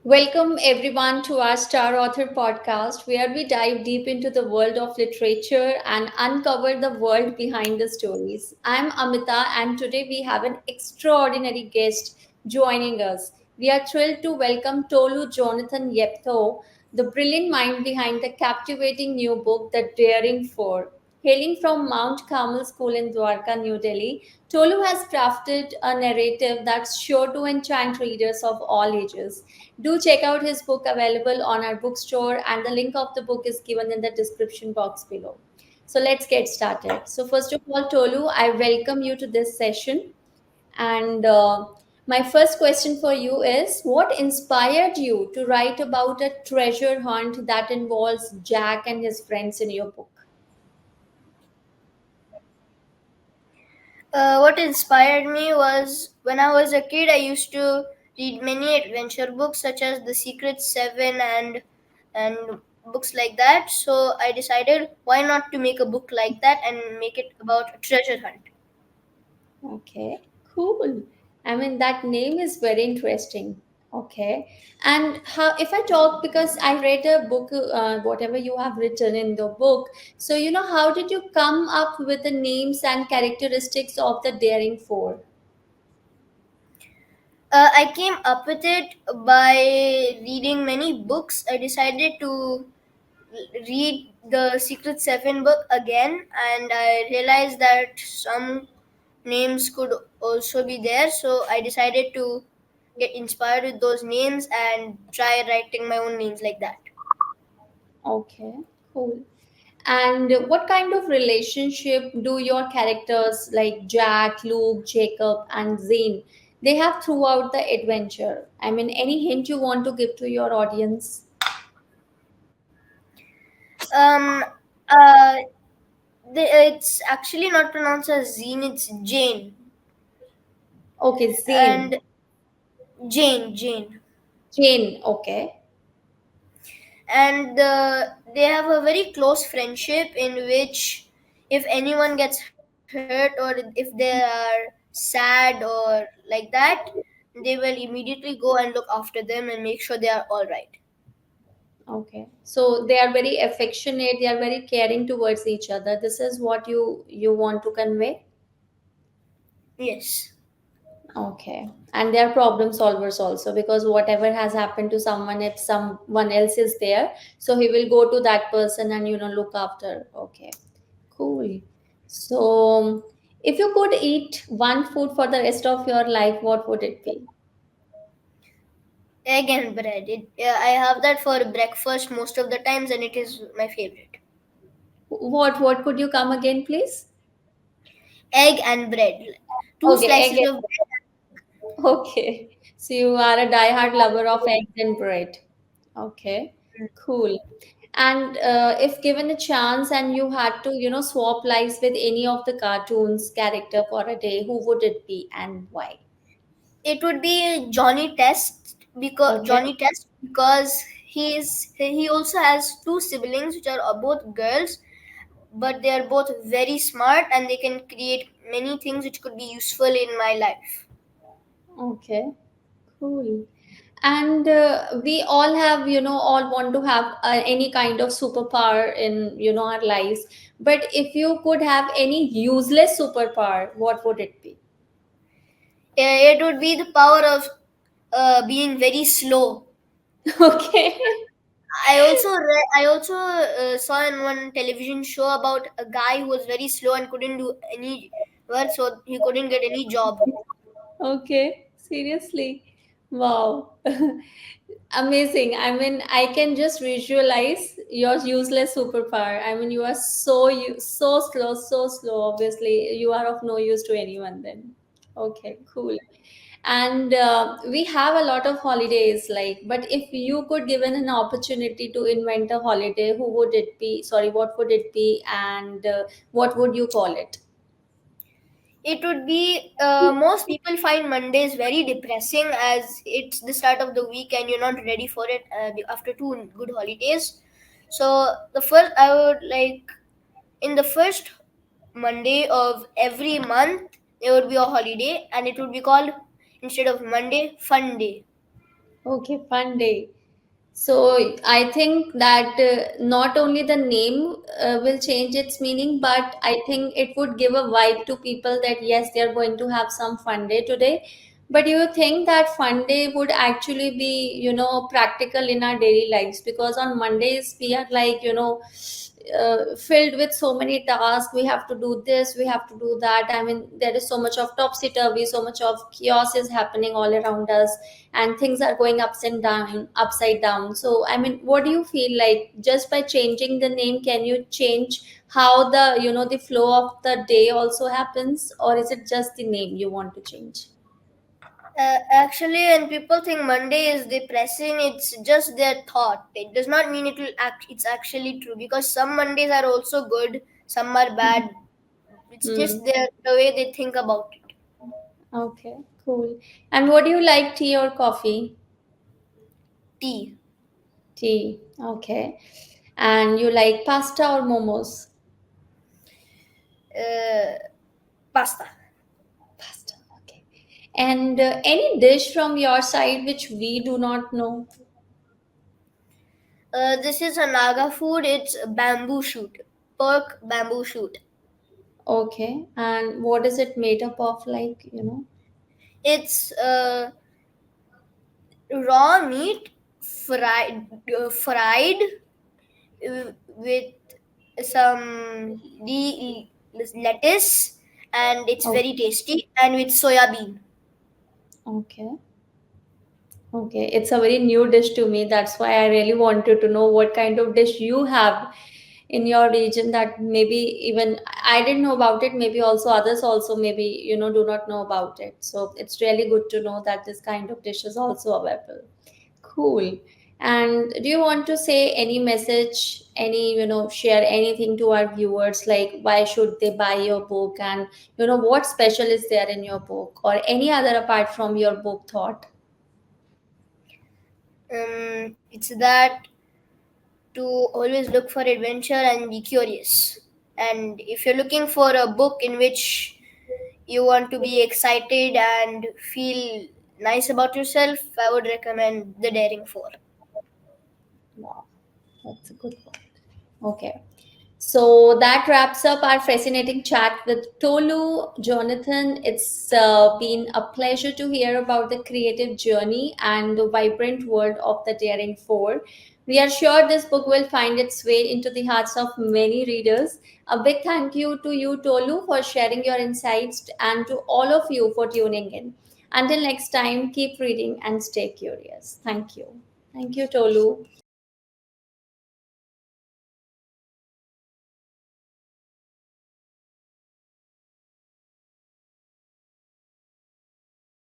Welcome everyone to our Star Author podcast, where we dive deep into the world of literature and uncover the world behind the stories. I'm Amita, and today we have an extraordinary guest joining us. We are thrilled to welcome Tolu Jonathan Yeptho, the brilliant mind behind the captivating new book, The Daring Four. Hailing from Mount Carmel School in Dwarka, New Delhi, Tolu has crafted a narrative that's sure to enchant readers of all ages. Do check out his book available on our bookstore, and the link of the book is given in the description box below. So let's get started. So, first of all, Tolu, I welcome you to this session. And my first question for you is, what inspired you to write about a treasure hunt that involves Jack and his friends in your book? What inspired me was when I was a kid, I used to read many adventure books such as The Secret Seven and books like that. So I decided why not to make a book like that and make it about a treasure hunt. Okay, cool. I mean, that name is very interesting. Okay. And how, if I talk, because I read a book, whatever you have written in the book, so, how did you come up with the names and characteristics of the Daring Four? I came up with it by reading many books. I decided to read the Secret Seven book again, and I realized that some names could also be there. So I decided to get inspired with those names and try writing my own names like that. Okay, cool. And what kind of relationship do your characters like Jack, Luke, Jacob, and Zane they have throughout the adventure? I mean, any hint you want to give to your audience? Um, uh, it's actually not pronounced as Zine, it's Jane. Okay, Zane. And Jane. Jane, okay. And they have a very close friendship in which if anyone gets hurt or if they are sad or like that, they will immediately go and look after them and make sure they are all right. Okay. So they are very affectionate, they are very caring towards each other. This is what you want to convey? Yes. Okay. And they are problem solvers also, because whatever has happened to someone, if someone else is there, so he will go to that person and look after. Okay. Cool. So if you could eat one food for the rest of your life, what would it be? Egg and bread. I have that for breakfast most of the times and it is my favorite. What could you come again, please? Egg and bread. Two Okay, egg. slices of bread. Okay. So you are a diehard lover of eggs and bread. Okay. Cool. And if given a chance and you had to, swap lives with any of the cartoons character for a day, who would it be and why? It would be Okay. Johnny Test because he also has two siblings which are both girls, but they are both very smart and they can create many things which could be useful in my life. Okay. Cool. And we all have, all want to have any kind of superpower in, our lives. But if you could have any useless superpower, what would it be? It would be the power of being very slow. Okay. I also saw in one television show about a guy who was very slow and couldn't do any work, so he couldn't get any job. Okay, seriously. Wow. Amazing. I mean, I can just visualize your useless superpower. I mean, you are so slow, so slow. Obviously, you are of no use to anyone then. Okay, cool. And we have a lot of holidays, like, but if you could given an opportunity to invent a holiday, who would it be? Sorry, what would it be, and what would you call it? It would be most people find Mondays very depressing as it's the start of the week and you're not ready for it after two good holidays. So the first I would like in the first Monday of every month there would be a holiday and it would be called instead of Monday Fun Day. Okay, fun day. So I think that not only the name will change its meaning, but I think it would give a vibe to people that yes, they are going to have some fun day today. But you think that fun day would actually be, practical in our daily lives, because on Mondays we are like, filled with so many tasks. We have to do this, we have to do that. I mean, there is so much of topsy turvy, so much of chaos is happening all around us, and things are going upside down. So I mean, what do you feel like, just by changing the name, can you change how the flow of the day also happens, or is it just the name you want to change? Actually, when people think Monday is depressing, it's just their thought. It does not mean it will act. It's actually true because some Mondays are also good, some are bad. It's Hmm. just the way they think about it. Okay, cool. And what do you like, tea or coffee? Tea, Tea. Okay. And you like pasta or momos? uh, pasta. Pasta. Okay. And any dish from your side which we do not know? This is a Naga food. It's bamboo shoot, pork bamboo shoot. Okay. And what is it made up of, like? It's raw meat fried with some lettuce, and it's Oh, very tasty, and with soya bean. okay. Okay. It's a very new dish to me. That's why I really wanted to know what kind of dish you have in your region, that maybe even I didn't know about it. Maybe also others also maybe, do not know about it. So it's really good to know that this kind of dish is also available. Cool. And do you want to say any message, share anything to our viewers, like why should they buy your book, and what special is there in your book, or any other apart from your book thought? It's that to always look for adventure and be curious. And if you're looking for a book in which you want to be excited and feel nice about yourself, I would recommend The Daring Four. Wow, that's a good one. Okay. So that wraps up our fascinating chat with Tolu Jonathan. It's been a pleasure to hear about the creative journey and the vibrant world of the Daring Four. We are sure this book will find its way into the hearts of many readers. A big thank you to you, Tolu, for sharing your insights, and to all of you for tuning in. Until next time, keep reading and stay curious. Thank you. Thank you, Tolu.